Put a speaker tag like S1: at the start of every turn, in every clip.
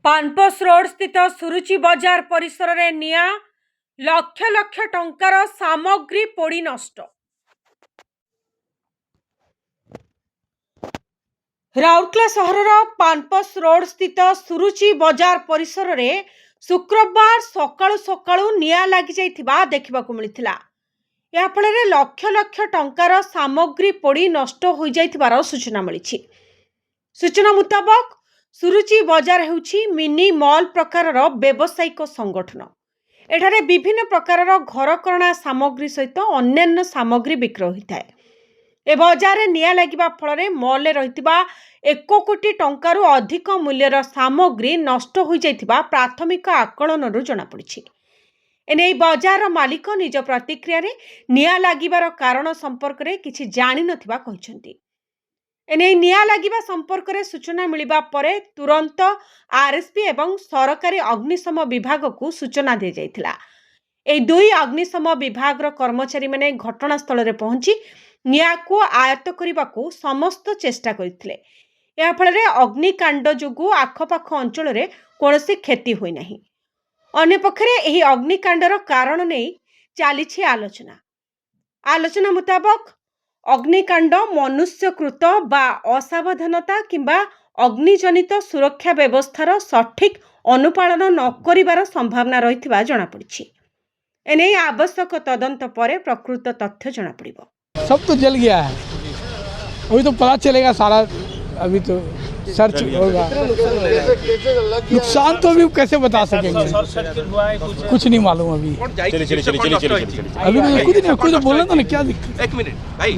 S1: पानपोस road स्थित सुरुचि बजार परिसर में निया लक्ष लक्ष टंकार सामग्री पोड़ी नष्ट। राउरकेला सहरर पानपोस रोड स्थित सुरुचि बजार परिसर में शुक्रवार सकाळु सकाळु निया लागि जाइथिबा देखिबाकु मिलिथिला। या फଳରେ लक्ष लक्ष टंकार सामग्री पोड़ी नष्ट हो जाइथिबार सूचना मिलिछि। सूचना मुताबक सुरुचि बजार हेउछि मिनी मॉल प्रकारर व्यावसायिक संगठन। एठारे विभिन्न प्रकारर घरकरणा सामग्री सहित अन्यान्य सामग्री बिक्री होता है। ए बजार निया लागिबा फଳରେ मॉल रहितिबा 1 कोटी टंकारु अधिक मूल्यर सामग्री नष्ट हो जाइतिबा प्राथमिक आकलनरु जणा पड़िछि। एने बजार मालिक निज प्रतिक्रिया रे निया लागिबार कारण संपर्क रे किछि जानि नथिबा कहिसंती। एने निया लागिबा संपर्क रे सूचना मिलिबा परे तुरंत आरएसपी एवं सरकारी अग्निशम विभाग को सूचना दे जाइथिला। ए दुई अग्निशम विभाग कर्मचारी माने घटनास्थल रे पहुंची निया को आयत्त करने को समस्त चेष्टा करथिले। या फଳରେ अग्निकांड जोगु आखपाख अंचल रे कोनोसी क्षति होई नाही। अन्य पक्षरे एही अग्निकांडर कारण नै चालिछि आलोचना मुताबक अग्निकांड मनुष्यकृत बा असावधानता किंबा अग्निजनित सुरक्षा व्यवस्थार सठिक अनुपालन न करिवार संभावना रहिथिबा जणा पड़िछि। एने आवश्यक तदंत परे प्रकृत तथ्य जणा पड़िबो।
S2: सब तो जल गया है, अभी तो पता चलेगा सारा। अभी तो सर्च होगा। नुकसान तो अभी कैसे बता सकेंगे, कुछ नहीं मालूम अभी। अभी कुछ तो बोलना था ना, क्या दिक्कत। एक मिनट भाई,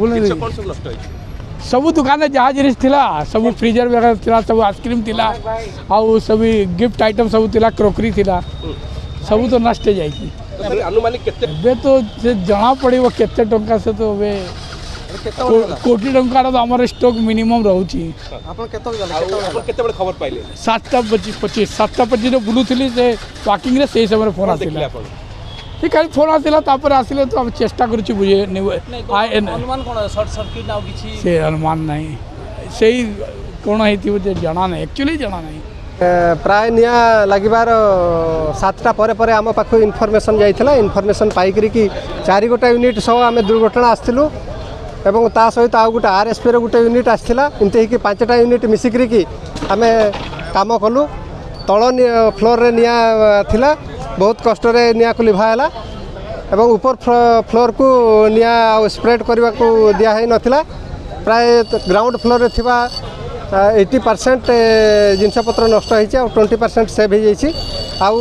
S2: सब दुकान जहाँ जिनिस थिला, सब फ्रीजर वगैरह थिला, सब आइसक्रीम थिला, और सभी गिफ्ट आइटम सब थिला, क्रॉकरी थिला, सब तो नष्ट जाएगी। तो जना पड़े केते टंका से तो कोटी टंकार तो आम स्टॉक मिनिमम रोची। 7:25 बुलूली से वाकिंग रे से समय फोन आसिला। ठीक है, फोन आसिला तापर आसिले तो हम चेष्टा करूची बुझे अनुमान कोन शॉर्ट सर्किट ना किछि से अनुमान नहीं, सेही कोन हेती जना नहीं, एक्चुअली जना नहीं।
S3: प्राय निया लगिबार 7टा पर आम पाख इनफॉरमेशन जाइथिला। इनफॉरमेशन पाइकरी कि 4 गोटा यूनिट सह आम दुर्घटना आसथिलु एवं ता सहित आउ गोटे आरएसपी रो गोटे यूनिट आसथिला। एमती कि 5टा यूनिट मिसिकरी कि आमे काम कलु। तल फ्लोर रे निया थिला, बहुत कष्ट रे निया को लिभाला एवं ऊपर फ्लोर को निया स्प्रेड करबा को दिया है नथिला। प्राय ग्राउंड फ्लोर रे थिबा 80% जिनसपत्र नष्ट होइछि और 20% सेव हो जाइछि। आउ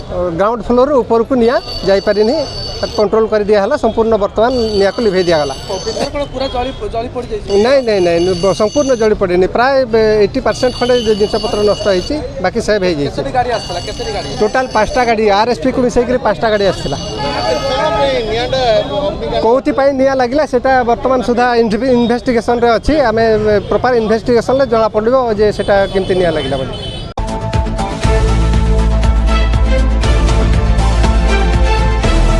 S3: ग्राउंड फ्लोर ऊपर को निया जाई पारिनी, कंट्रोल कर दिया हला। संपूर्ण वर्तमान निया को लिभे दिया गला। पूरा जली पड़ जाइछि? नहीं संपूर्ण जली पड़ेनी। प्राय 80% खंडे जिनसपत्र नष्ट होइछि, बाकी सेव हो जाइछि। केते गाड़ी आछला? केते गाड़ी? टोटल 5टा गाड़ी, आरएसपी को मिसै के 5टा गाड़ी आछला। कोथि पई निया लागिला सेटा वर्तमान सुधा इन्वेस्टिगेशन रे अछि। आमे प्रॉपर इन्वेस्टिगेशन ले जणा पड़िबो जे सेटा केमति निया लागिला बोली।